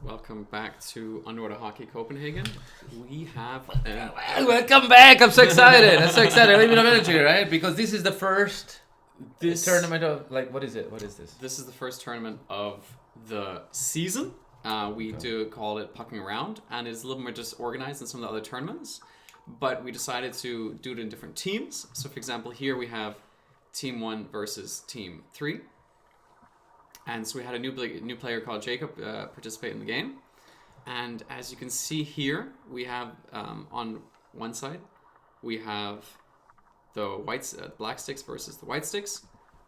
Welcome back to Underwater Hockey Copenhagen. We have Welcome back! I'm so excited. I'm so excited. A little bit of energy, right? Because this is the first tournament of what is it? What is this? This is the first tournament of the season. We do call it Pucking Around, and it's a little more disorganized than some of the other tournaments. But we decided to do it in different teams. So, for example, here we have Team 1 versus Team 3. And so we had a new player called Jacob participate in the game. And as you can see here, we have on one side, we have the black sticks versus the white sticks.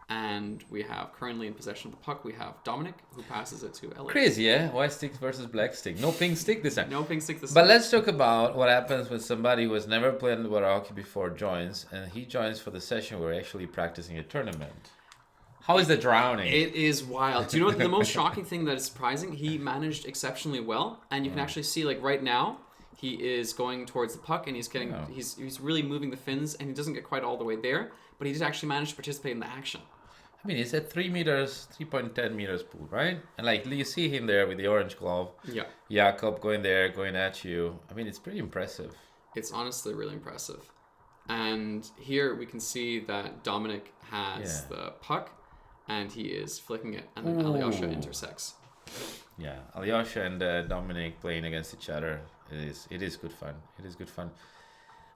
And we have currently in possession of the puck, we have Dominic, who passes it to Elliot. Crazy, yeah? White sticks versus black stick. No pink stick this time. No pink stick this time. But let's talk about what happens when somebody who has never played underwater hockey before joins, and he joins for the session where we're actually practicing a tournament. How is the drowning? It is wild. Do you know what the most shocking thing that is surprising? He managed exceptionally well, and you can actually see, like right now, he is going towards the puck, and he's getting he's really moving the fins, and he doesn't get quite all the way there, but he did actually manage to participate in the action. I mean, it's at 3.10 meters pool, right? And you see him there with the orange glove. Yeah. Jakob going at you. I mean, it's pretty impressive. It's honestly really impressive. And here we can see that Dominic has the puck, and he is flicking it, and then Alyosha intersects. Yeah, Alyosha and Dominic playing against each other. It is good fun. It is good fun.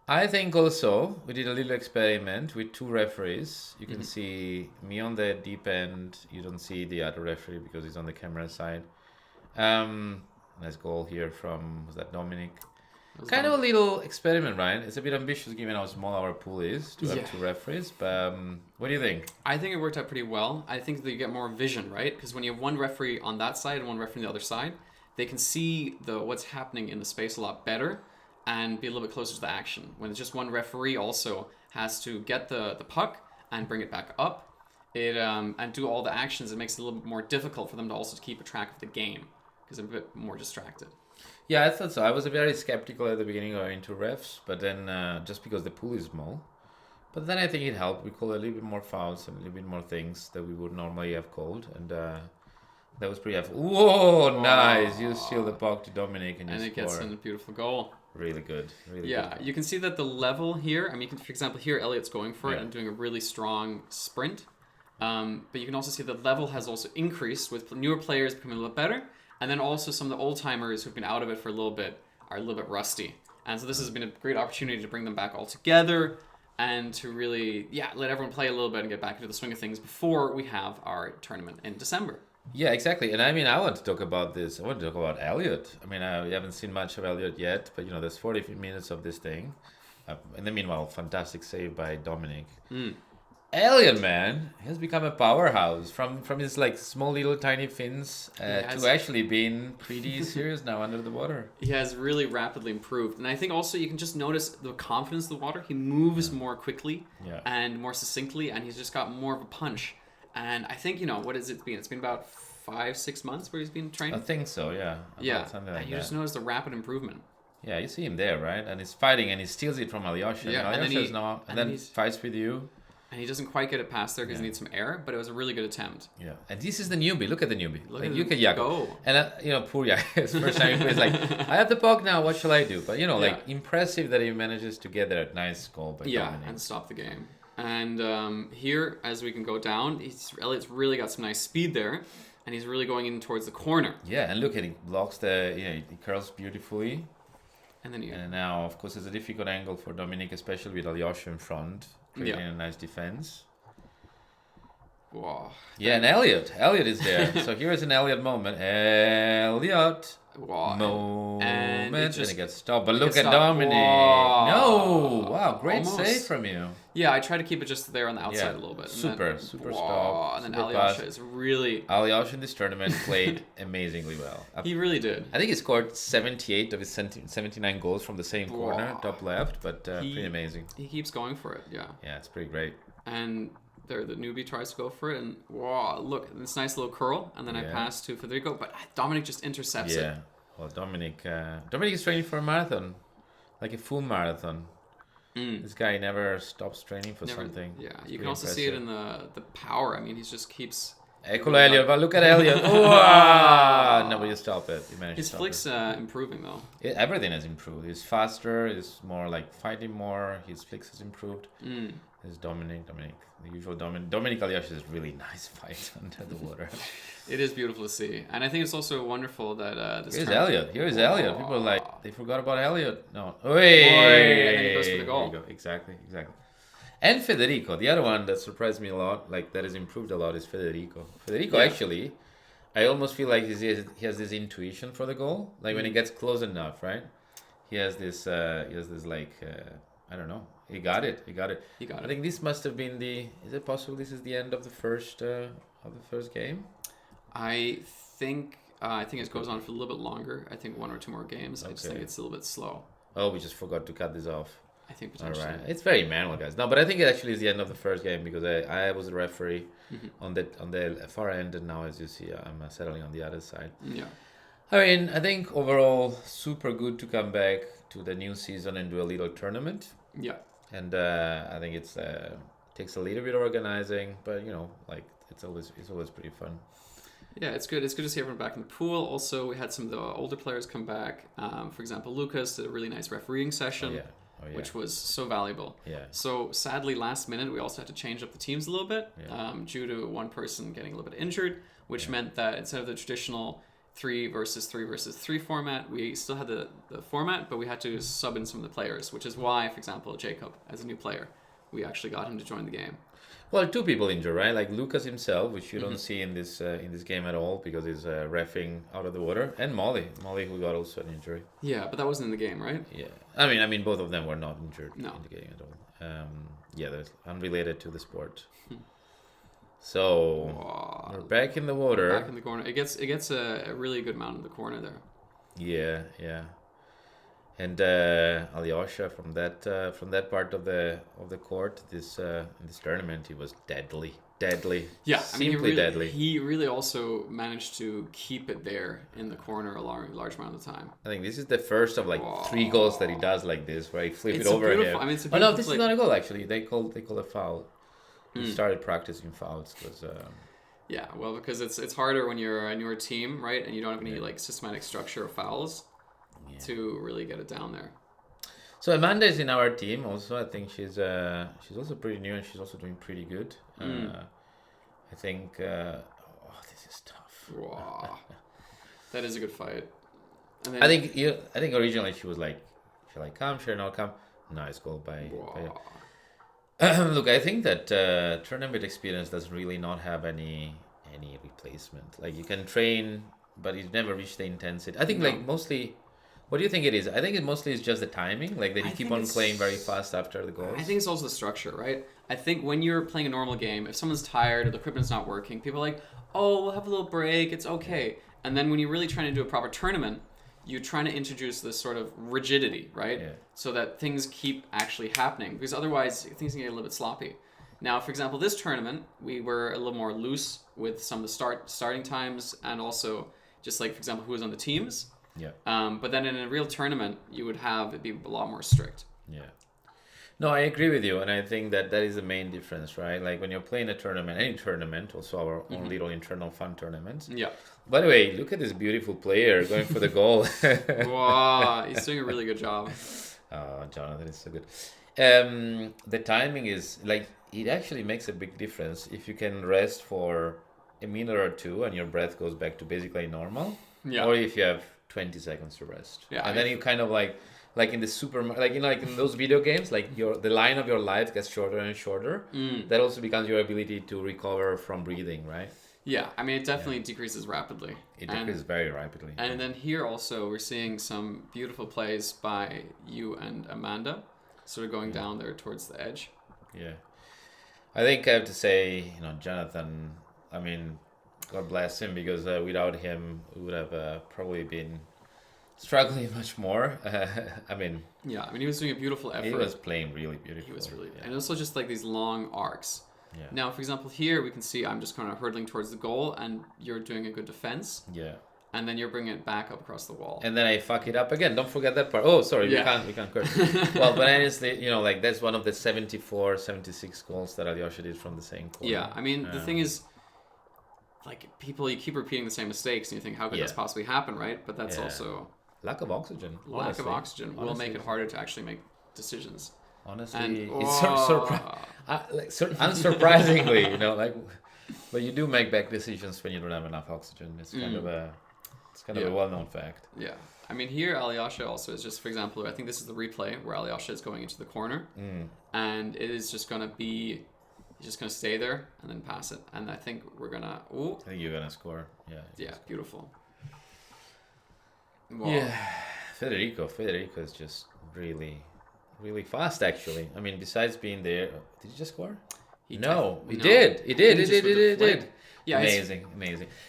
I think also we did a little experiment with two referees. You can see me on the deep end. You don't see the other referee because he's on the camera side. Nice goal here from, was that Dominic? Kind of a little experiment, right? It's a bit ambitious given how small our pool is to have two referees. But what do you think? I think it worked out pretty well. I think that you get more vision, right? Because when you have one referee on that side and one referee on the other side, they can see what's happening in the space a lot better and be a little bit closer to the action. When it's just one referee also has to get the puck and bring it back up and do all the actions, it makes it a little bit more difficult for them to also keep a track of the game because they're a bit more distracted. Yeah, I thought so. I was very skeptical at the beginning going into refs, but then just because the pool is small. But then I think it helped. We called a little bit more fouls and a little bit more things that we would normally have called. And that was pretty helpful. Whoa, nice. You steal the puck to Dominic and you score. And it gets in a beautiful goal. Really good. Really good. You can see that the level here, I mean, for example, here Elliot's going for it and doing a really strong sprint. But you can also see the level has also increased with newer players becoming a little better. And then also some of the old-timers who've been out of it for a little bit are a little bit rusty. And so this has been a great opportunity to bring them back all together and to really, let everyone play a little bit and get back into the swing of things before we have our tournament in December. Yeah, exactly. And I mean, I want to talk about this. I want to talk about Elliot. I mean, we haven't seen much of Elliot yet, but, there's 40 minutes of this thing. In the meanwhile, fantastic save by Dominic. Elliot, man, has become a powerhouse from his small little tiny fins to actually being pretty serious now under the water. He has really rapidly improved. And I think also you can just notice the confidence of the water. He moves more quickly and more succinctly, and he's just got more of a punch. And I think, what has it been? It's been about 5-6 months where he's been training? I think so, yeah. Something like that. You just notice the rapid improvement. Yeah, you see him there, right? And he's fighting, and he steals it from Alyosha. Yeah, and then fights with you. And he doesn't quite get it past there because he needs some air, but it was a really good attempt. Yeah, and this is the newbie. Look at the newbie. Look at Jakob. Go. And poor Jakob. His first time he plays I have the puck now. What shall I do? But impressive that he manages to get there. Nice goal by Dominic. And stop the game. And here, as we can go down, Elliot's really got some nice speed there, and he's really going in towards the corner. Yeah, and look at he blocks he curls beautifully. And then and now, of course, it's a difficult angle for Dominic, especially with Alyosha in front. Creating a nice defense. Wow. Yeah, and Elliot is there. So here is an Elliot moment. Elliot. Moment. And it gets stopped. But look at Dominic. Wow. No. Wow, great Almost. save from you. Yeah, I try to keep it just there on the outside a little bit. Super stop. And then Alyosha is really... Alyosha in this tournament played amazingly well. He really did. I think he scored 78 of his 79 goals from the same corner, top left, but pretty amazing. He keeps going for it, yeah. Yeah, it's pretty great. And there, the newbie tries to go for it, and look, this nice little curl, and then I pass to Federico, but Dominic just intercepts it. Yeah, well, Dominic is training for a marathon, like a full marathon. This guy never stops training for something. Yeah, you can also see it in the power. I mean, he just keeps Eccolo Elliot, but look at Elliot. Oh, no, but you stop it. You managed His to stop flick's improving though. Everything has improved. He's faster. He's more like fighting more. His flicks has improved. There's Dominic, the usual Dominic Alyosha is really nice fight under the water. It is beautiful to see, and I think it's also wonderful that this. Here's Elliot. Here's Elliot. People are like, they forgot about Elliot. No, And then he goes for the goal. There you go. Exactly. And Federico, the other one that surprised me a lot, like that has improved a lot, is Federico. Federico actually, I almost feel like he has this intuition for the goal. Like when he gets close enough, right? He has this like I don't know. He got it. I think this must have been the. Is it possible this is the end of the first game? I think it goes on for a little bit longer. I think 1 or 2 more games. I just think it's a little bit slow. Oh, we just forgot to cut this off. I think potentially. All right. It's very manual, guys. No, but I think it actually is the end of the first game because I was a referee on the far end, and now as you see, I'm settling on the other side. Yeah. I mean, I think overall super good to come back to the new season and do a little tournament. Yeah. And I think it's takes a little bit of organizing, but like it's always pretty fun. Yeah, it's good. It's good to see everyone back in the pool. Also, we had some of the older players come back. For example, Lucas did a really nice refereeing session. Oh, yeah. Which was so valuable. Yeah. So sadly, last minute, we also had to change up the teams a little bit due to one person getting a little bit injured, which meant that instead of the traditional 3 versus 3 versus 3 format, we still had the format, but we had to sub in some of the players, which is why, for example, Jacob, as a new player, we actually got him to join the game. Well, 2 people injured, right? Like Lucas himself, which you don't see in this game at all because he's reffing out of the water, and Molly, who got also an injury. Yeah, but that wasn't in the game, right? Yeah, I mean, both of them were not injured in the game at all. That's unrelated to the sport. So we're back in the water. Back in the corner. It gets a really good amount in the corner there. Yeah. And Alyosha from that part of the court, in this tournament, he was deadly. Yeah, simply deadly. He really also managed to keep it there in the corner a large amount of the time. I think this is the first of like 3 goals that he does like this, where he flips it over him. I mean, it's a oh no, this is not a goal actually. They called a foul. He started practicing fouls because. Yeah, well, because it's harder when you're a newer team, right, and you don't have any like systematic structure of fouls to really get it down there. So Amanda is in our team also. I think she's also pretty new and she's also doing pretty good. I think this is tough. Wow. That is a good fight. And then, I think originally she was like, shall I come? Shall I not come? Nice goal by. Look, I think that tournament experience does really not have any replacement. Like you can train, but you never reach the intensity. I think like mostly. What do you think it is? I think it mostly is just the timing, like that you keep on playing very fast after the goals. I think it's also the structure, right? I think when you're playing a normal game, if someone's tired or the equipment's not working, people are like, oh, we'll have a little break, it's okay. And then when you're really trying to do a proper tournament, you're trying to introduce this sort of rigidity, right? Yeah. So that things keep actually happening, because otherwise things can get a little bit sloppy. Now, for example, this tournament, we were a little more loose with some of the starting times and also just like, for example, who was on the teams. Yeah. But then in a real tournament, you would have it be a lot more strict. Yeah. No, I agree with you, and I think that is the main difference, right? Like when you're playing a tournament, any tournament, also our own little internal fun tournaments. Yeah. By the way, look at this beautiful player going for the goal. Wow, he's doing a really good job. Oh, Jonathan is so good. The timing is like it actually makes a big difference if you can rest for a minute or 2 and your breath goes back to basically normal. Yeah. Or if you have 20 seconds to rest. Yeah. And then you kind of like in the like in those video games, like the line of your life gets shorter and shorter. That also becomes your ability to recover from breathing, right? Yeah, I mean it definitely decreases rapidly. It decreases very rapidly. And then here also we're seeing some beautiful plays by you and Amanda, sort of going down there towards the edge. Yeah. I think I have to say, Jonathan, I mean, God bless him, because without him, we would have probably been struggling much more. He was doing a beautiful effort. He was playing really beautiful. He was really, and also just like these long arcs. Yeah. Now, for example, here we can see I'm just kind of hurtling towards the goal, and you're doing a good defense. Yeah. And then you're bringing it back up across the wall. And then I fuck it up again. Don't forget that part. Oh, sorry, we can't curse. Well, but honestly, that's one of the 74, 76 goals that Alyosha did from the same corner. Yeah, I mean, the thing is, like people, you keep repeating the same mistakes, and you think, how could this possibly happen, right? But that's also lack of oxygen. Lack of oxygen will make it harder to actually make decisions. Honestly, it's unsurprisingly, but you do make bad decisions when you don't have enough oxygen. It's kind of a well-known fact. Yeah. I mean, here, Alyosha also is just, for example, I think this is the replay where Alyosha is going into the corner, and it is just going to be, he's just going to stay there and then pass it. And I think we're going to, I think you're going to score. Yeah, beautiful. Wow. Yeah, Federico is just really, really fast, actually. I mean, besides being there, did he just score? He did. He did. Yeah, amazing.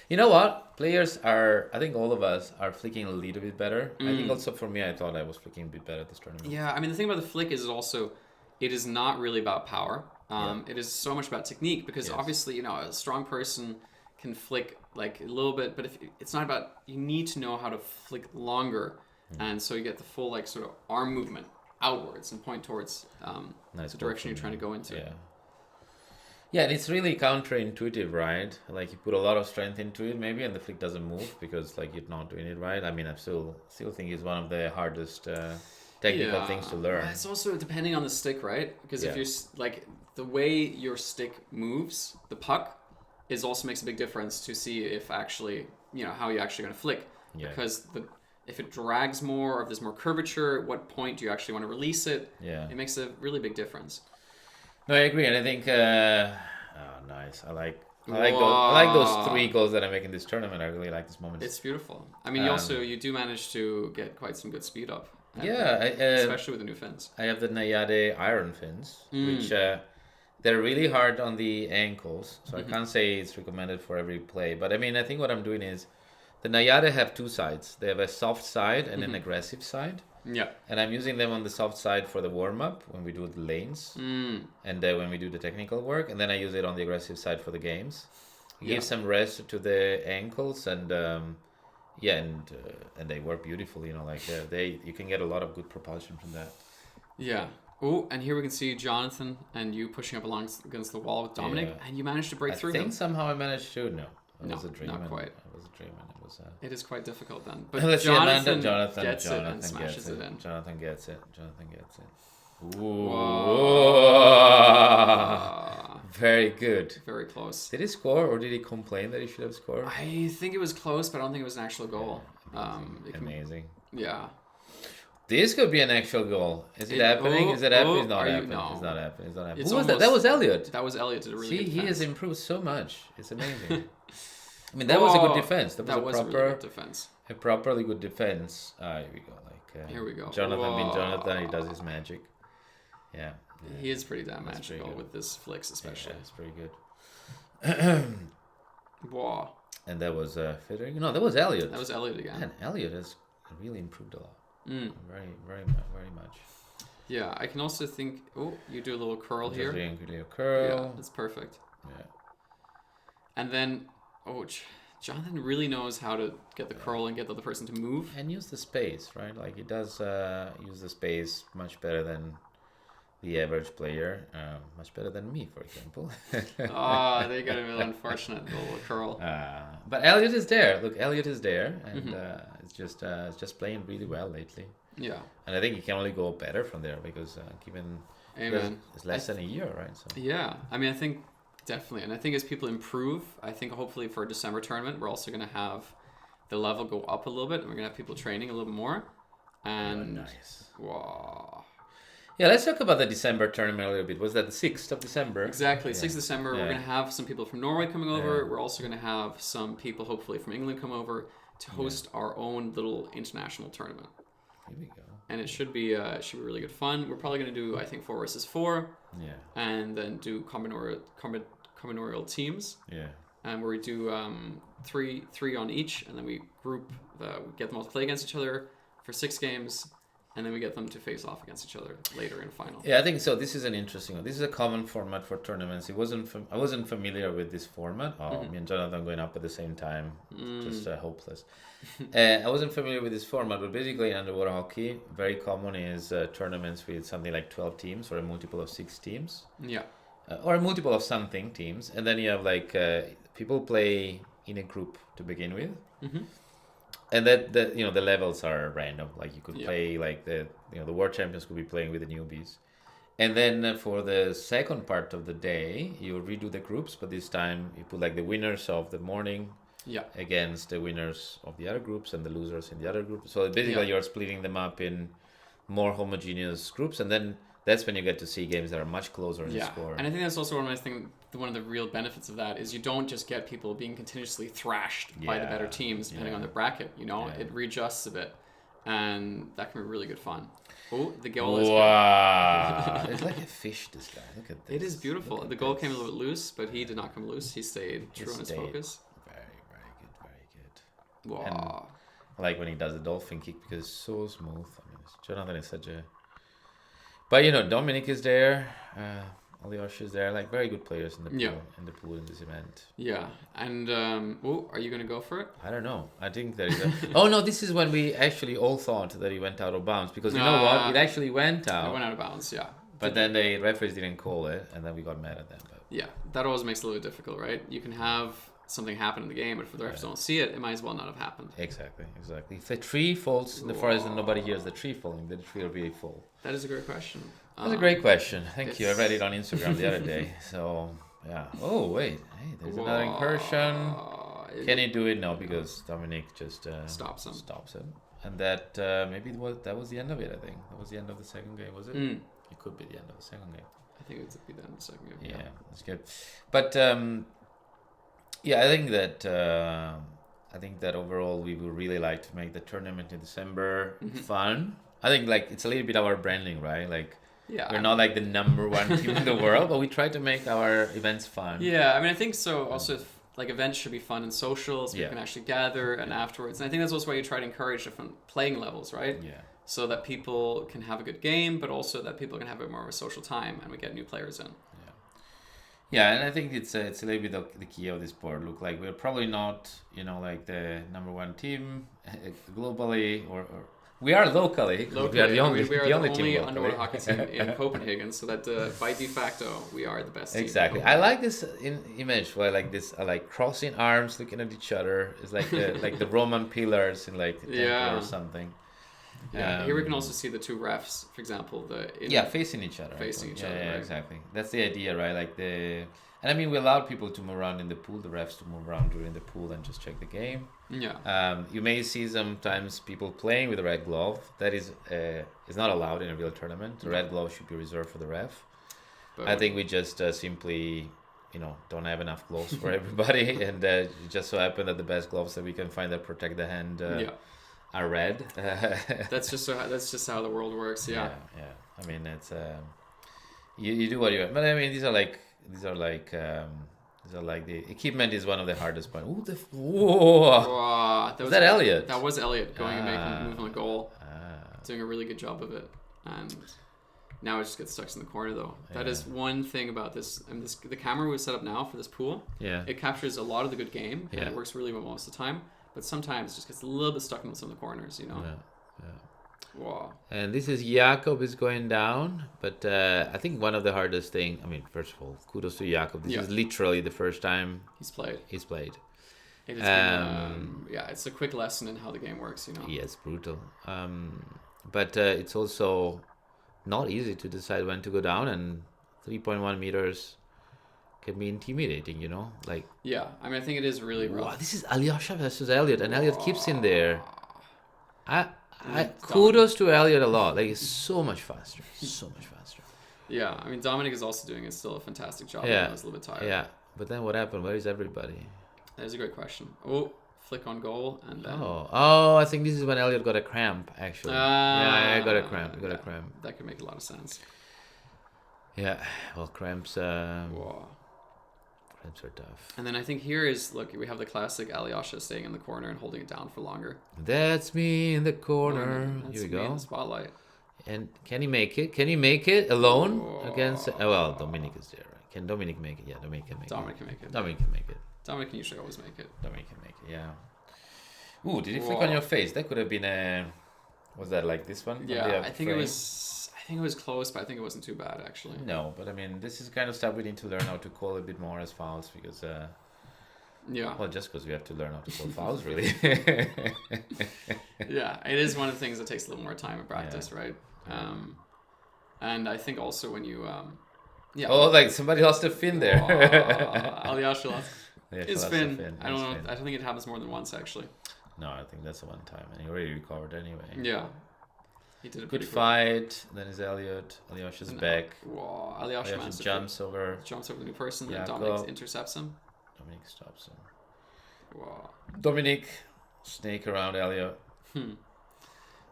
You know what? Players I think all of us are flicking a little bit better. I think also for me, I thought I was flicking a bit better at this tournament. Yeah, I mean, the thing about the flick is also, it is not really about power. It is so much about technique, because obviously, a strong person can flick like a little bit, but if it's not about, you need to know how to flick longer, and so you get the full like sort of arm movement outwards and point towards the direction you're trying to go into. Yeah, and it's really counterintuitive, right? Like you put a lot of strength into it, maybe, and the flick doesn't move because like you're not doing it right. I mean, I still think it's one of the hardest technical things to learn. It's also depending on the stick, right? Because if you're like the way your stick moves, the puck is also makes a big difference to see if actually how you're actually going to flick. Because if it drags more, or if there's more curvature, at what point do you actually want to release it? It makes a really big difference. No, I agree, and I think nice. I like those 3 goals that I make in this tournament. I really like this moment. It's beautiful. I mean, you do manage to get quite some good speed up. Especially with the new fins. I have the Nayade iron fins, which they're really hard on the ankles, so I can't say it's recommended for every play. But I mean, I think what I'm doing is the Nayade have 2 sides. They have a soft side and an aggressive side. Yeah. And I'm using them on the soft side for the warm-up when we do the lanes and when we do the technical work. And then I use it on the aggressive side for the games. Give some rest to the ankles and they work beautifully. You can get a lot of good propulsion from that. Yeah. Oh, and here we can see Jonathan and you pushing up along against the wall with Dominic, and you managed to break through him. I think somehow I managed to. No, was a dream. Not quite. It was a dream. It is quite difficult then. But Jonathan gets it and smashes it in. Jonathan gets it. Ooh. Very good. Very close. Did he score or did he complain that he should have scored? I think it was close, but I don't think it was an actual goal. Amazing. Yeah. This could be an actual goal. Is it happening? Is it happening? It's not happening. No. It's not happening. It's not happening. Who was that? That was Elliot. That was Elliot. Did a really good defense. He has improved so much. It's amazing. I mean, that was a good defense. That was a really good defense. A properly good defense. Here we go. Here we go. Jonathan being Jonathan, he does his magic. Yeah. He is pretty damn magical with this flicks, especially. Yeah, it's pretty good. Wow. And that was Federico. No, that was Elliot. That was Elliot again. Man, Elliot has really improved a lot. Very, very much. Yeah, I can also think. Oh, you do a little curl here. A little curl. Yeah, that's perfect. Yeah. And then, Jonathan really knows how to get the curl and get the other person to move. And use the space, right? Like he does use the space much better than the average player. Much better than me, for example. They got a little unfortunate little curl. But Elliot is there. Look, Elliot is there, and it's just playing really well lately. Yeah. And I think he can only go better from there because given it's less than a year, right? So. Yeah, I mean, I think definitely, and I think as people improve, I think hopefully for a December tournament, we're also going to have the level go up a little bit, and we're going to have people training a little bit more. And nice. Wow. Yeah, let's talk about the December tournament a little bit. Was that the 6th of December? Exactly, 6th of December. We're going to have some people from Norway coming over. We're also going to have some people, hopefully, from England come over to host our own little international tournament. Here we go. And it should be really good fun. We're probably going to do, I think, 4 versus 4. Yeah. And then do combinatorial teams. Yeah. And where we do three on each, and then we get them all to play against each other for 6 games. And then we get them to face off against each other later in final. Yeah, I think so. This is an interesting one. This is a common format for tournaments. I wasn't familiar with this format. Me and Jonathan going up at the same time, just hopeless. I wasn't familiar with this format, but basically in underwater hockey, very common is tournaments with something like 12 teams or a multiple of 6 teams. Yeah. Or a multiple of something teams, and then you have like people play in a group to begin with. Mm-hmm. And that the levels are random. Like you could Yeah. play like the world champions could be playing with the newbies, and then for the second part of the day you redo the groups, but this time you put like the winners of the morning Yeah. against the winners of the other groups and the losers in the other group. So basically Yeah. you're splitting them up in more homogeneous groups, and then that's when you get to see games that are much closer in score. And I think that's also one of the real benefits of that is you don't just get people being continuously thrashed by the better teams depending on the bracket. It readjusts a bit, and that can be really good fun. Oh, the goal is wow! It's like a fish. This guy, look at this. It is beautiful. The goal came a little bit loose, but he did not come loose. He stayed true on his focus. Very, very good, very good. Wow. And I like when he does the dolphin kick because it's so smooth. I mean, Jonathan is such a. But Dominic is there. Alyosha is there. Like very good players in the pool. In the pool in this event. Yeah, and are you gonna go for it? I don't know. I think there is. Oh no! This is when we actually all thought that he went out of bounds because you know what? It actually went out. It went out of bounds. Yeah. But then the referees didn't call it, and then we got mad at them. But. Yeah, that always makes it a little bit difficult, right? You can have something happen in the game, but if the refs don't see it might as well not have happened. Exactly. If a tree falls in the forest and nobody hears the tree falling, then the tree will really fall. That is a great question. That's a great question. Thank you. I read it on Instagram the other day. So, yeah. Oh, wait. Hey, there's another incursion. Can he do it? No, because Dominic just stops him. And that that was the end of it, I think. That was the end of the second game, was it? It could be the end of the second game. I think it would be the end of the second game. Yeah, that's good. But, I think that overall we would really like to make the tournament in December fun. I think it's a little bit our branding, right? We're not the number one team in the world, but we try to make our events fun. Yeah, I mean, I think so. Also, events should be fun and social, so you can actually gather and afterwards. And I think that's also why you try to encourage different playing levels, right? Yeah. So that people can have a good game, but also that people can have a more of a social time, and we get new players in. Yeah, and I think it's a little bit of the key of this sport. Look, we're probably not, the number one team globally, or we are locally. We are the only team underwater hockey team in Copenhagen, so that by de facto we are the best team. Exactly. I like this image where I like crossing arms, looking at each other. It's like the Roman pillars in a temple or something. Yeah, here we can also see the two refs, for example, facing each other. Yeah, right? Exactly. That's the idea, right? And I mean, we allowed people to move around in the pool, the refs to move around during the pool and just check the game. Yeah. You may see sometimes people playing with a red glove. That is not allowed in a real tournament. The red glove should be reserved for the ref. But I think we just simply, don't have enough gloves for everybody, and it just so happened that the best gloves that we can find that protect the hand. Are red. That's just how the world works. Yeah. I mean, it's you do what you want, but I mean, these are like the equipment is one of the hardest parts. Whoa! Was that Elliot? That was Elliot going and making a move on the goal, doing a really good job of it, and now it just gets stuck in the corner though. That is one thing about this, and the camera we set up now for this pool. Yeah. It captures a lot of the good game, and it works really well most of the time. But sometimes it just gets a little bit stuck in some of the corners, Yeah. Wow. And this is Jakob is going down, but I think one of the hardest thing. I mean, first of all, kudos to Jakob. This is literally the first time he's played. It has been, it's a quick lesson in how the game works, Yeah, it's brutal. But it's also not easy to decide when to go down, and 3.1 meters. Can be intimidating, Yeah, I mean, I think it is really rough. Wow, this is Alyosha versus Elliot, and Elliot keeps in there. Kudos to Elliot a lot. It's so much faster. Yeah, I mean, Dominic is also doing still a fantastic job. Yeah, I was a little bit tired. Yeah, but then what happened? Where is everybody? That is a great question. Oh, flick on goal, and then... Oh, I think this is when Elliot got a cramp, actually. I got a cramp. That could make a lot of sense. Yeah, well, cramps... Wow. Cramps are tough. And then I think here we have the classic Alyosha staying in the corner and holding it down for longer. That's me in the corner. Here we go. In the spotlight. And can he make it? Can he make it alone against... well, Dominic is there, right? Can Dominic make it? Yeah, Dominic can make Dominic can make it. Dominic can usually always make it. Dominic can make it, yeah. Ooh, did you flick on your face? That could have been a... Was that like this one? Yeah, I think it was close, but I think it wasn't too bad, actually. No, but I mean, this is kind of stuff we need to learn how to call a bit more as fouls, because Yeah. Well, just because we have to learn how to pull fouls, really. Yeah, it is one of the things that takes a little more time in practice, right? And I think also when you, yeah. Oh, like somebody lost a fin there. Alyosha lost his fin. I don't know. Fin. I don't think it happens more than once, actually. No, I think that's a one time, and he already recovered anyway. Yeah. He did a Good fight. Then is Elliot. Alyosha's back. Wow. Alyosha jumps over the new person. Jakob. And Dominic intercepts him. Dominic stops him. Wow. Dominic, snake around Elliot.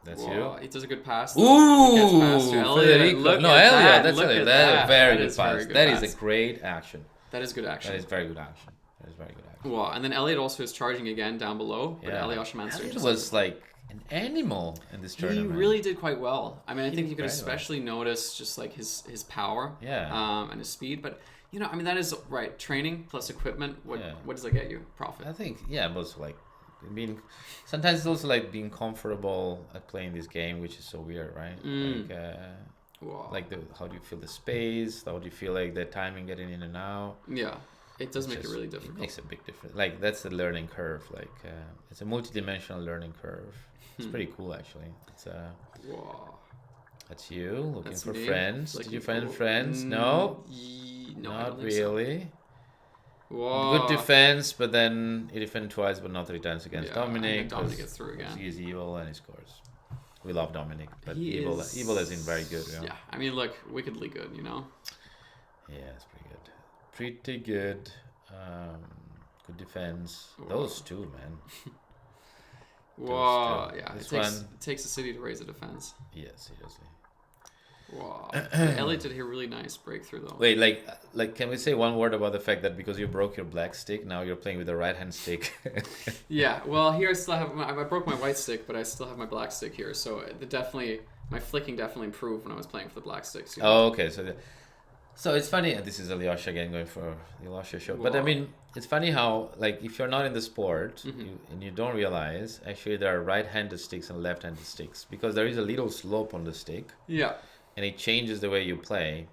That's you. He does a good pass. Ooh, he gets past to Elliot. Federico. Look no, at Elliot. that. That's Look Elliot. at That's a very good pass. That pass. is a great action. That is good action. That is very good action. That is very good action. Wow. And then Elliot also is charging again down below. But Alyosha managed to Elliot was like an animal in this tournament. He really did quite well. I mean, I think you could did especially notice just like his power. And his speed. But I mean, that is right. Training plus equipment. What does that get you? Profit. I think but also like sometimes it's also like being comfortable at playing this game, which is so weird, right? Like how do you feel the space? How do you feel like the timing getting in and out? Yeah, it does make it really difficult. It makes a big difference. Like that's the learning curve. Like it's a multi-dimensional learning curve. It's pretty cool actually. It's That's you looking for friends. Did you find friends? No, not really. Whoa. Good defense, but then he defended twice, but not 3 times against Dominic. Dominic gets through again. He is evil and he scores. We love Dominic, but evil has been very good. Yeah, I mean, look, wickedly good, Yeah, it's pretty good. Pretty good. Good defense. Those two, man. Wow, yeah. It takes a city to raise a defense. Yes, seriously. Wow. Elliot did a really nice breakthrough though. Wait, like, can we say one word about the fact that because you broke your black stick, now you're playing with a right-hand stick? Yeah. Well, here I still have I broke my white stick, but I still have my black stick here. So my flicking definitely improved when I was playing for the black sticks. Oh, okay. So it's funny. This is Alyosha again going for the Alyosha show. But I mean, it's funny how like if you're not in the sport and you don't realize actually there are right-handed sticks and left-handed sticks because there is a little slope on the stick. Yeah. And it changes the way you play.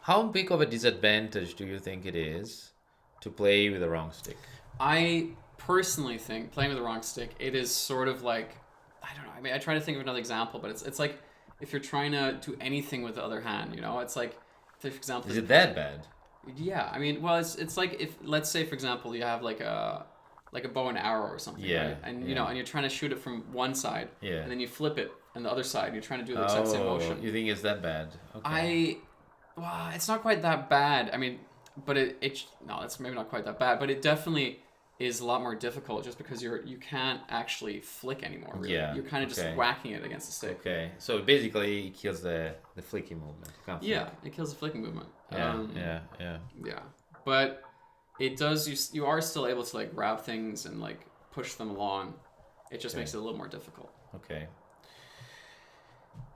How big of a disadvantage do you think it is to play with the wrong stick? I personally think playing with the wrong stick, it is sort of like, I don't know. I mean, I try to think of another example, but it's like if you're trying to do anything with the other hand, it's like, for example. Is it that bad? Yeah, I mean, well, it's like if let's say for example you have like a bow and arrow or something, right? And and you're trying to shoot it from one side, and then you flip it. And the other side, you're trying to do the exact same motion. You think it's that bad? Okay. It's not quite that bad. I mean, but it's maybe not quite that bad, but it definitely is a lot more difficult just because you can't actually flick anymore. Really. Yeah. You're kind of just whacking it against the stick. Okay. So basically, it kills the flicking movement. It kills the flicking movement. Yeah. But it does. You are still able to like grab things and like push them along. It just makes it a little more difficult. Okay.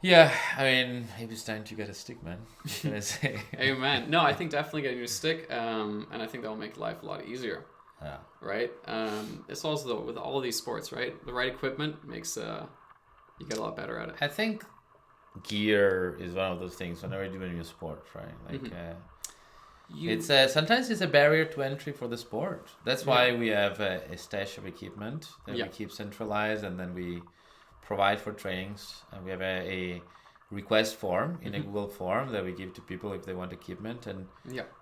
Yeah, I mean, maybe it's time to get a stick, man. What can I say? Amen. No, I think definitely getting a stick, and I think that will make life a lot easier. Yeah. Right? It's also with all of these sports, right? The right equipment makes you get a lot better at it. I think gear is one of those things whenever you do a new sport, right? Like, it's sometimes it's a barrier to entry for the sport. That's why we have a stash of equipment that we keep centralized, and then we provide for trainings, and we have a request form in a Google form that we give to people if they want equipment, and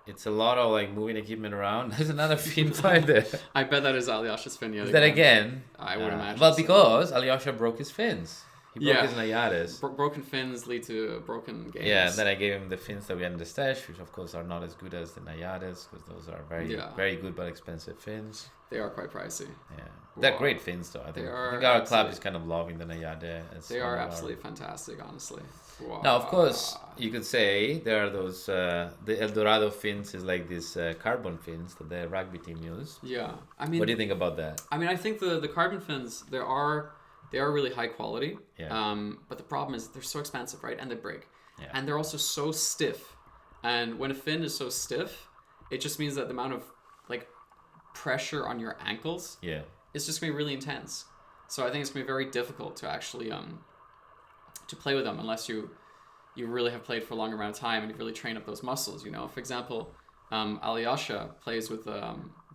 it's a lot of like moving equipment around. There's another fin find there. I bet that is Alyosha's fin. Is that again? I would imagine. Well, because Alyosha broke his fins. He broke his Nayades. Broken fins lead to broken games. Yeah, and then I gave him the fins that we had in the stash, which of course are not as good as the Nayades, because those are very good but expensive fins. They are quite pricey. Yeah, they're great fins though. I think our club is kind of loving the Nayade. They are absolutely fantastic, honestly. Wow. Now, of course, you could say there are those the El Dorado fins is like these carbon fins that the rugby team use. Yeah, I mean, what do you think about that? I mean, I think the carbon fins they are really high quality. Yeah. But the problem is they're so expensive, right? And they break. Yeah. And they're also so stiff. And when a fin is so stiff, it just means that the amount of like pressure on your ankles is just gonna be really intense. So I think it's gonna be very difficult to actually to play with them unless you really have played for a longer amount of time and you've really trained up those muscles. For example, Alyosha plays with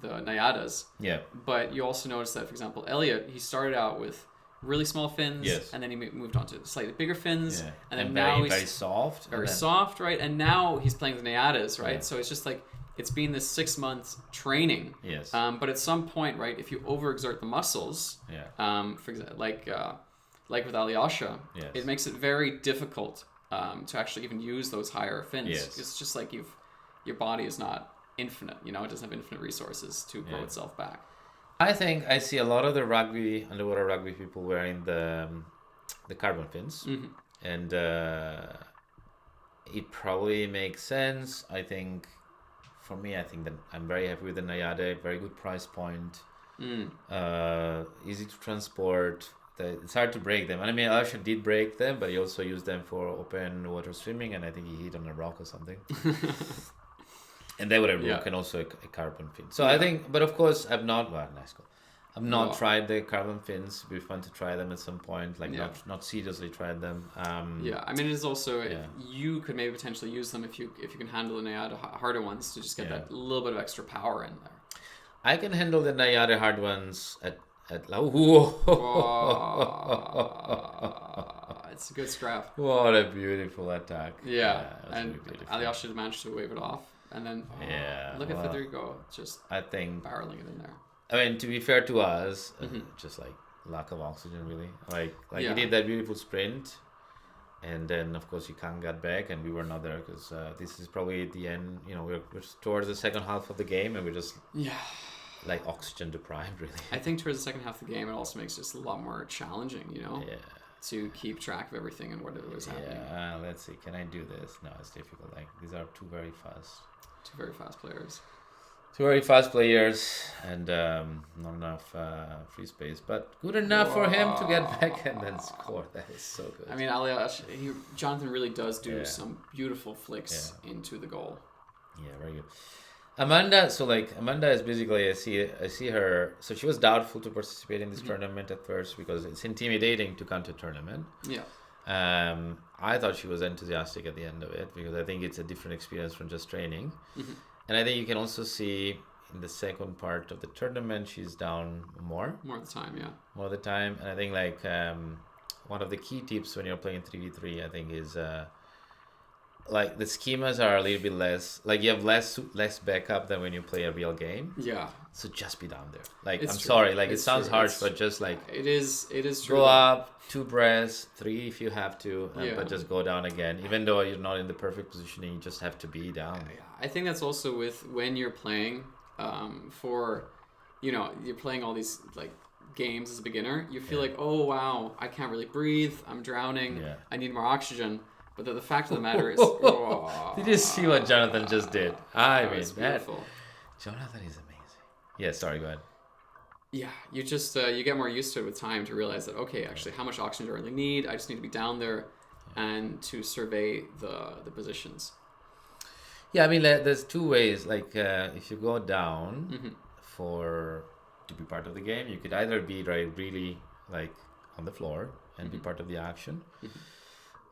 the Nayadas. Yeah. But you also notice that, for example, Elliot, he started out with really small fins, Yes. and then he moved on to slightly bigger fins, Yeah. and then And now very he's soft. very and then- soft, right? And now he's playing the Nayadas, right? Yeah. So it's just like it's been this 6 months training. Yes. But at some point, right, if you overexert the muscles, Yeah. for example, like with Alyosha, Yes. it makes it very difficult to actually even use those higher fins. Yes. It's just like your body is not infinite, you know, it doesn't have infinite resources to grow Yeah. itself back. I think I see a lot of the underwater rugby people wearing the carbon fins, and it probably makes sense. I think, for me, I think that I'm very happy with the Nayade. Very good price point, easy to transport. It's hard to break them. And I mean, Alyosha did break them, but he also used them for open water swimming, and I think he hit on a rock or something. And they would have broken also a carbon fin. So I think, but of course, I've not. Well, nice goal. I've not tried the carbon fins. It'd be fun to try them at some point. Like not seriously tried them. I mean, it is also you could maybe potentially use them if you can handle the Nayada harder ones to just get that little bit of extra power in there. I can handle the Nayada hard ones at it's a good scrap. What a beautiful attack. And really Alyosha managed to wave it off. And then, look at Federico just I think barreling it in there. I mean, to be fair to us, just like lack of oxygen, really. Like he did that beautiful sprint, and then of course he can't get back, and we were not there because this is probably at the end. You know, we're towards the second half of the game, and we're just like oxygen deprived, really. I think towards the second half of the game, it also makes it a lot more challenging, you know, to keep track of everything and what it was happening. Let's see. Can I do this? No, it's difficult. Like these are two very fast players. Two very fast players, and not enough free space, but good enough for him to get back and then score. That is so good. I mean, Jonathan really does do some beautiful flicks into the goal. Yeah, very good. Amanda is basically, I see her. So she was doubtful to participate in this tournament at first because it's intimidating to come to a tournament. Yeah. I thought she was enthusiastic at the end of it because I think it's a different experience from just training. And I think you can also see in the second part of the tournament, she's down more of the time, more of the time. And I think like one of the key tips when you're playing 3v3, I think is like the schemas are a little bit less, like you have less backup than when you play a real game. Yeah. So just be down there. Like It's I'm true. sorry, like It's it sounds true. harsh, but just like it is true. go up 2 breaths, 3 if you have to, Yeah. but just go down again. Even though you're not in the perfect positioning, you just have to be down. I think that's also with when you're playing for, you know, you're playing all these like games as a beginner. You feel like, oh wow, I can't really breathe. I'm drowning. Yeah. I need more oxygen. But the fact of the matter is, Did you see what Jonathan just did? I mean, it's that beautiful. Jonathan is amazing. Yeah, sorry, go ahead. Yeah, you just you get more used to it with time to realize that okay, actually, how much oxygen do I really need? I just need to be down there, and to survey the positions. Yeah, I mean, there's 2 ways. Like, if you go down to be part of the game, you could either be really like on the floor and be part of the action.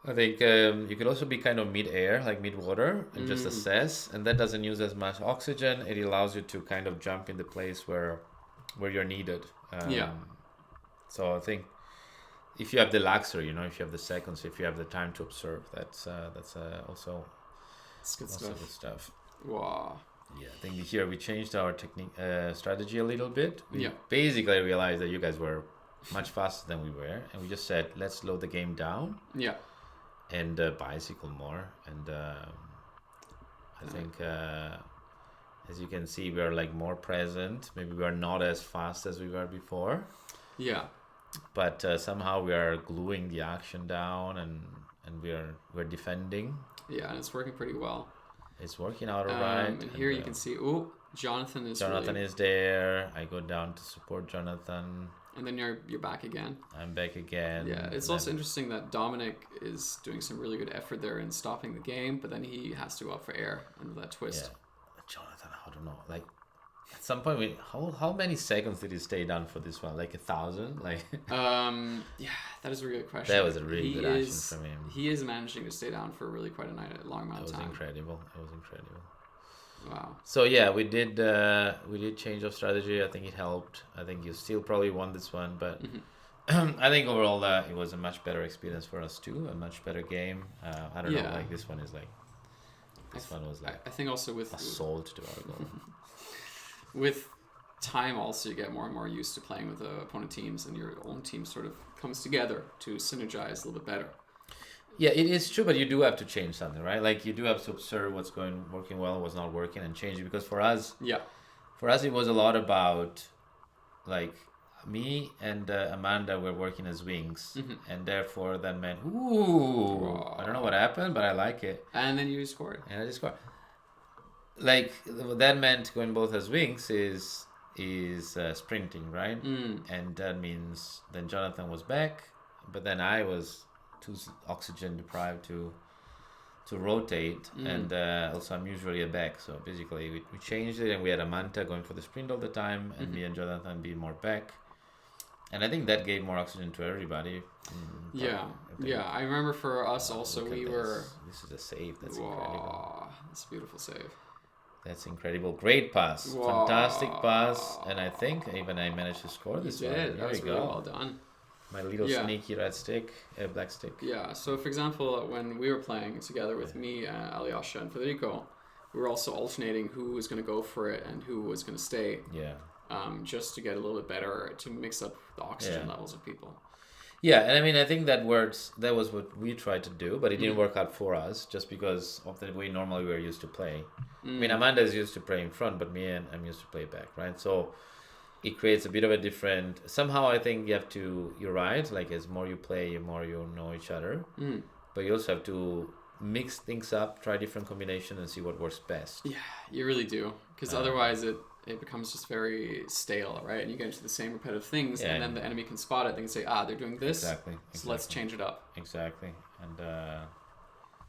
I think you could also be kind of mid-air, like mid-water, and just assess, and that doesn't use as much oxygen. It allows you to kind of jump in the place where you're needed. So I think if you have the luxury, you know, if you have the seconds, if you have the time to observe, that's also good stuff. Wow. Yeah, I think here we changed our technique strategy a little bit. We Yeah. basically realized that you guys were much faster than we were, and we just said, let's slow the game down. Yeah. And bicycle more, and I think as you can see, we are like more present. Maybe we are not as fast as we were before. Yeah. But somehow we are gluing the action down, and we're defending. Yeah, and it's working pretty well. It's working out alright. And here you can see, Jonathan is there. I go down to support Jonathan. And then you're back again. I'm back again. Yeah, it's also interesting that Dominic is doing some really good effort there in stopping the game, but then he has to go up for air under that twist. Yeah. Jonathan, I don't know. Like at some point, how many seconds did he stay down for this one? Like 1,000? Like yeah, that is a really good question. That was a really good action from him. He is managing to stay down for really quite a long amount of time. It was incredible. Wow. So yeah, we did change our strategy. I think it helped. I think you still probably won this one, but I think overall it was a much better experience for us too. A much better game. I don't know. Yeah. Like this one is like. This one was like. I think also with assault to our goal. With time, also you get more and more used to playing with opponent teams, and your own team sort of comes together to synergize a little bit better. Yeah, it is true, but you do have to change something, right? Like you do have to observe what's working well, what's not working, and change it. Because for us, it was a lot about, like, me and Amanda were working as wings, and therefore that meant, I don't know what happened, but I like it. And then you scored. And I just scored. Like that meant going both as wings is sprinting, right? And that means then Jonathan was back, but then I was too oxygen deprived to rotate, and also I'm usually a back, so basically we changed it, and we had Amanda going for the sprint all the time, and me and Jonathan being more back, and I think that gave more oxygen to everybody. I remember for us also this is a save. That's incredible. That's a beautiful save. That's incredible. Great pass. Whoa. Fantastic pass, and I think even I managed to score this one. There that was really well done. My little sneaky red stick, black stick. Yeah, so for example, when we were playing together with me, Alyosha, and Federico, we were also alternating who was going to go for it and who was going to stay. Yeah. Just to get a little bit better, to mix up the oxygen levels of people. Yeah, and I mean, I think that works. That was what we tried to do, but it didn't work out for us just because of the way normally we were used to play. I mean, Amanda is used to play in front, but me and I'm used to play back, right? So it creates a bit of a different. Somehow, I think you have to. You're right. Like as more you play, the more you know each other. But you also have to mix things up, try different combinations, and see what works best. Yeah, you really do, because otherwise it becomes just very stale, right? And you get into the same repetitive things, and then the enemy can spot it. They can say, they're doing this, so let's change it up. Exactly. And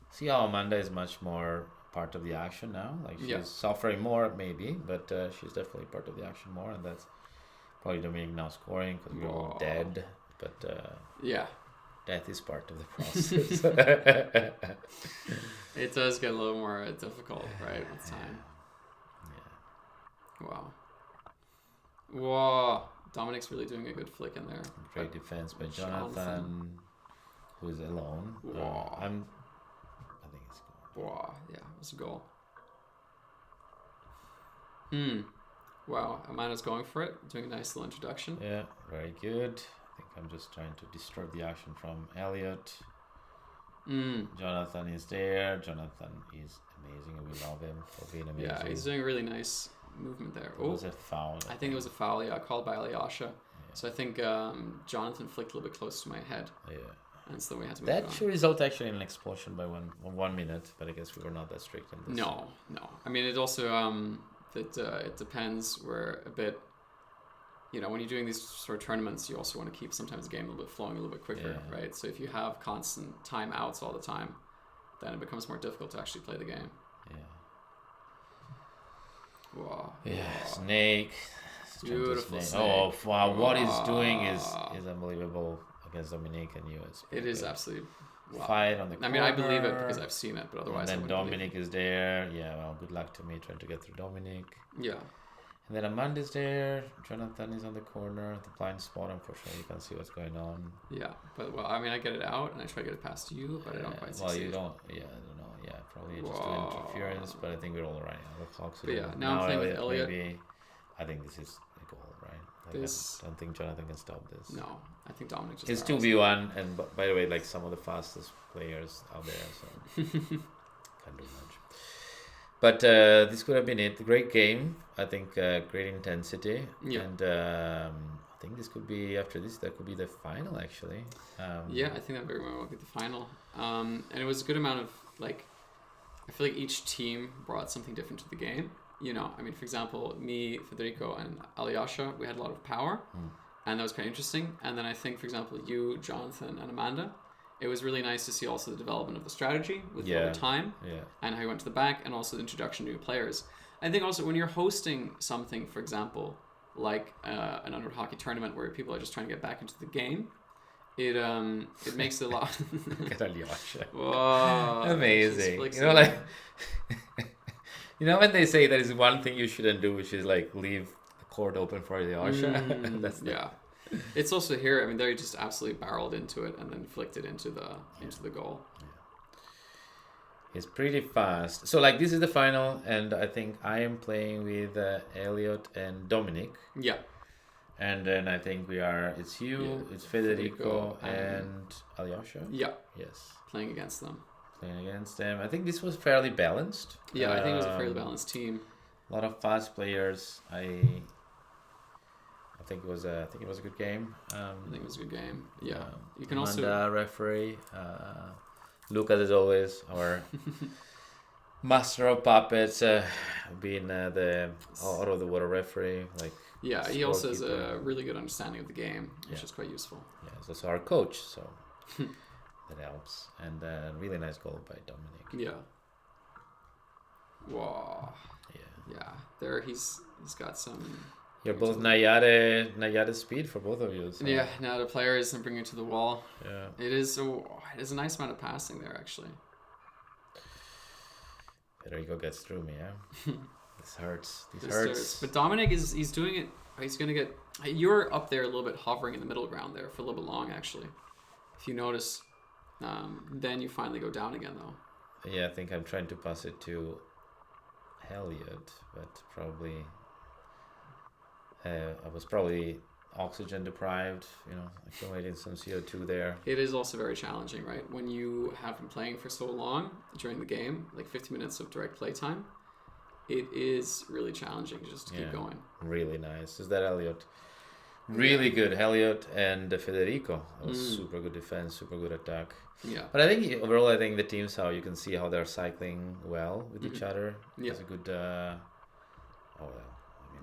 see how Amanda is much more part of the action now. Like she's suffering more, maybe, but she's definitely part of the action more, and that's probably Dominic now scoring because we're all dead. But death is part of the process. It does get a little more difficult, right, with time. Wow. Dominic's really doing a good flick in there. Great defense by Jonathan, who's alone. I think it's a goal. Wow, yeah, it was a goal. Wow, Amanda's going for it, doing a nice little introduction. Yeah, very good. I think I'm just trying to disturb the action from Elliot. Jonathan is there. Jonathan is amazing, and we love him for being amazing. Yeah, he's doing a really nice movement there. It was a foul. I think it was a foul, called by Alyosha. Yeah. So I think Jonathan flicked a little bit close to my head. Yeah. And so we had to move that should result actually in an expulsion by 1 minute, but I guess we were not that strict in this. No. I mean, it also it depends. We're a bit, when you're doing these sort of tournaments, you also want to keep sometimes the game a little bit flowing a little bit quicker, right? So if you have constant timeouts all the time, then it becomes more difficult to actually play the game. Yeah. Wow. Yeah, Snake. Beautiful snake. Oh, wow. What he's doing is unbelievable against Dominic and you. It is absolutely fight on the corner. I mean, I believe it because I've seen it, but otherwise and then Dominic is there. Yeah, well, good luck to me trying to get through Dominic. Yeah. And then Amanda's there. Jonathan is on the corner, the blind spot. Unfortunately, you can't see what's going on. Yeah, but I mean, I get it out and I try to get it past you, but I don't quite succeed. Well, you don't. Yeah, I don't know. Yeah, probably just doing interference, but I think we're all right now. We're clocks. But yeah, now I'm playing with Elliot. Maybe, I think this is a goal, right? Like I don't think Jonathan can stop this. No, I think Dominic just. It's 2v1, and by the way, like some of the fastest players out there, so can't do much. But this could have been it. Great game. I think great intensity. Yeah. And I think this could be, after this, that could be the final, actually. Yeah, I think that very well would be the final. And it was a good amount of, I feel like each team brought something different to the game. I mean, for example, me, Federico, and Alyosha, we had a lot of power. And that was kind of interesting. And then I think, for example, you, Jonathan, and Amanda, it was really nice to see also the development of the strategy with over time and how you went to the back, and also the introduction to new players. I think also when you're hosting something, for example, like an under hockey tournament where people are just trying to get back into the game, it makes it a lot. Look at Alyosha. Whoa, amazing. You know when they say there is one thing you shouldn't do, which is like leave the court open for the Osha. That's yeah. It's also here. I mean, they just absolutely barreled into it and then flicked it into the goal. It's pretty fast. So like this is the final, and I think I am playing with Elliot and Dominic. Yeah. And then I think it's you, it's Federico, and Alyosha. Yeah. Yes. Playing against them. I think this was fairly balanced. Yeah, I think it was a fairly balanced team. A lot of fast players. I think it was a good game. I think it was a good game. Yeah. You can also referee. Lucas, as always, our master of puppets, being the out of the water referee. Like he also has a really good understanding of the game, which is quite useful. Yeah, he's also our coach, so that helps. And really nice goal by Dominic. Yeah. Wow. Yeah. There, he's got some. You're both Nayade speed for both of you. So. Yeah. Now the players and bring it to the wall. Yeah. It is a nice amount of passing there, actually. Federico gets through me. Yeah. This hurts. But Dominic he's doing it. He's gonna get. You're up there a little bit, hovering in the middle ground there for a little bit long, actually. If you notice, then you finally go down again, though. Yeah, I think I'm trying to pass it to Elliot, but probably. I was probably oxygen deprived, accumulating some CO2 there. It is also very challenging, right? When you have been playing for so long during the game, like 50 minutes of direct play time, it is really challenging just to keep going. Really nice. Is that Elliot? Really good. Elliot and Federico. That was super good defense, super good attack. Yeah. But I think overall, the teams, how you can see how they're cycling well with each other. Yeah. It's a good...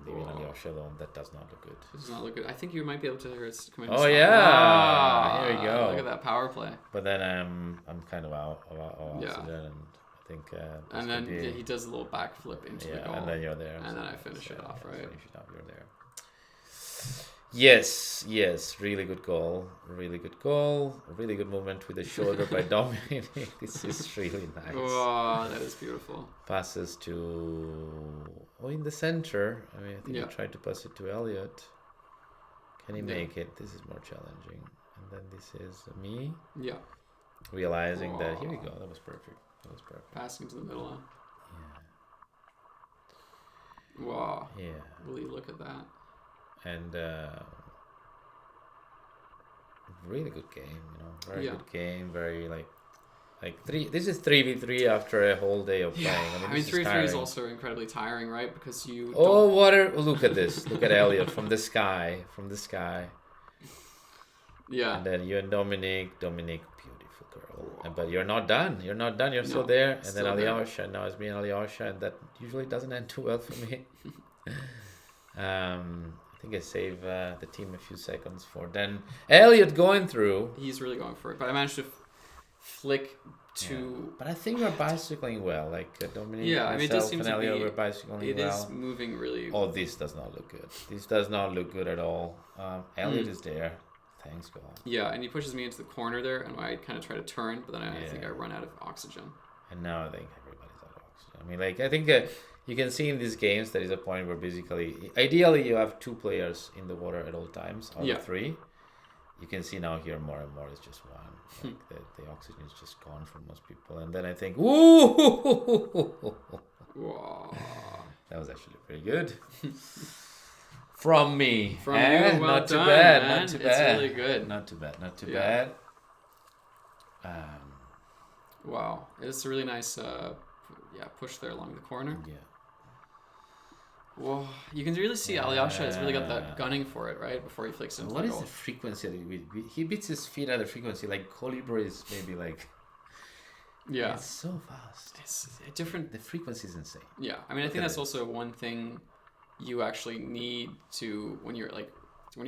leaving Alyosha alone, that does not look good. It does not look good. I think you might be able to hear it come in. Oh yeah, here we go. Look at that power play. But then I'm kind of out of oxygen, and I think. And then he does a little backflip into the goal. And then you're there. And then I finish it off, right? Finish it off. You're there. Yes, really good goal. Really good movement with the shoulder by Dominic. This is really nice. Oh, that is beautiful. Passes to in the center. I think I tried to pass it to Elliot. Can he make it? This is more challenging. And then this is me. Yeah. Realizing that here we go. That was perfect. Passing to the middle. Yeah. Wow. Yeah. Really look at that. And really good game, very good game, very like three. This is 3v3 after a whole day of playing. I mean 3v3 is also incredibly tiring, right? Because you. Look at this! Look at Elliot from the sky. Yeah. And then you and Dominic, beautiful girl. But you're not done. You're still there. And then Alyosha. Now it's me and Alyosha, and that usually doesn't end too well for me. I think I save the team a few seconds for then Elliot going through. He's really going for it, but I managed to flick to. But I think we're bicycling well, like Dominic. Yeah, I mean, it just seems and Elliot, we're bicycling it well. It is moving really. Oh, this does not look good. This does not look good at all. Elliot is there. Thanks God. Yeah, and he pushes me into the corner there, and I kind of try to turn, but then I think I run out of oxygen. And now I think everybody's out of oxygen. I think. You can see in these games there is a point where basically, ideally you have 2 players in the water at all times, out of 3. You can see now here more and more it's just one. The oxygen is just gone for most people. And then I think, ooh! Wow. That was actually pretty good. From me. From you, well not done, too bad, man. not too bad. It's really good. Not too bad. Wow. It's a really nice push there along the corner. Yeah. Whoa, you can really see Alyosha has really got that gunning for it, right? Before he flicks into the goal. What is the frequency? He beats his feet at a frequency like Colibri is maybe like. Yeah. It's so fast. It's different. The frequency is insane. Yeah, I mean, I think that's also one thing you actually need to when you're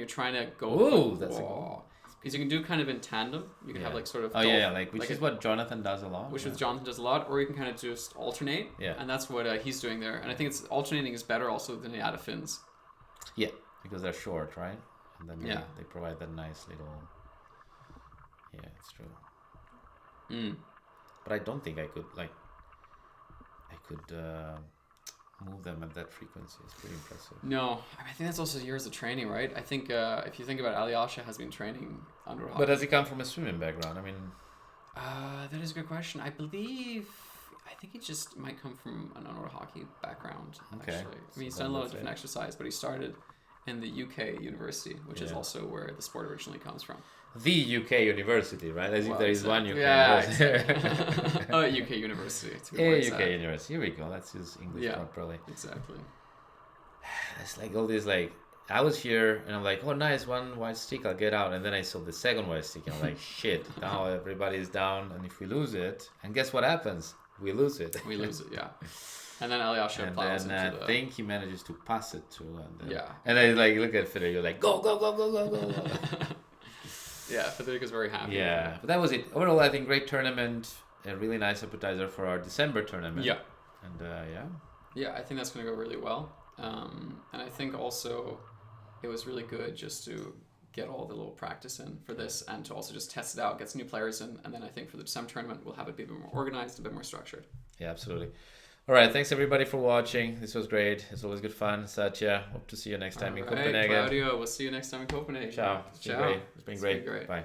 trying to go. Oh, that's a goal. Because you can do kind of in tandem. You can have like sort of. Which is what Jonathan does a lot. Jonathan does a lot, or you can kind of just alternate. Yeah. And that's what he's doing there, and I think it's alternating is better also than the Ada fins. Yeah, because they're short, right? And then they provide that nice little. Yeah, it's true. But I don't think I could move them at that frequency. It's pretty impressive. No, I think that's also years of training, right? I think if you think about it, Alyosha has been training under hockey. But does he come from a swimming background? I mean, that is a good question. I think he just might come from an under hockey background. Okay. Actually, I mean, he's done a lot of different exercise, but he started in the UK university, which is also where the sport originally comes from. The UK university, right? As if there is one UK university. university. UK university. UK university. Here we go. Let's use English properly. Exactly. It's like all this, like, I was here and I'm like, oh, nice, one white stick, I'll get out. And then I saw the second white stick and I'm like, shit, now everybody's down. And if we lose it, and guess what happens? We lose it. We lose it, yeah. And then Alyosha plows into I think he manages to pass it to. And then, yeah. And then like, look at Federico, like, go, go, go, go, go, go. Yeah, Federico's very happy. Yeah, but that was it. Overall, I think great tournament. A really nice appetizer for our December tournament. Yeah. And Yeah, I think that's going to go really well. And I think also it was really good just to get all the little practice in for this and to also just test it out, get some new players in. And then I think for the December tournament, we'll have it be a bit more organized, a bit more structured. Yeah, absolutely. All right, thanks everybody for watching. This was great. It's always good fun. Satya, hope to see you next time in Copenhagen. Claudio, we'll see you next time in Copenhagen. Ciao. It's been great. It's been great. Bye.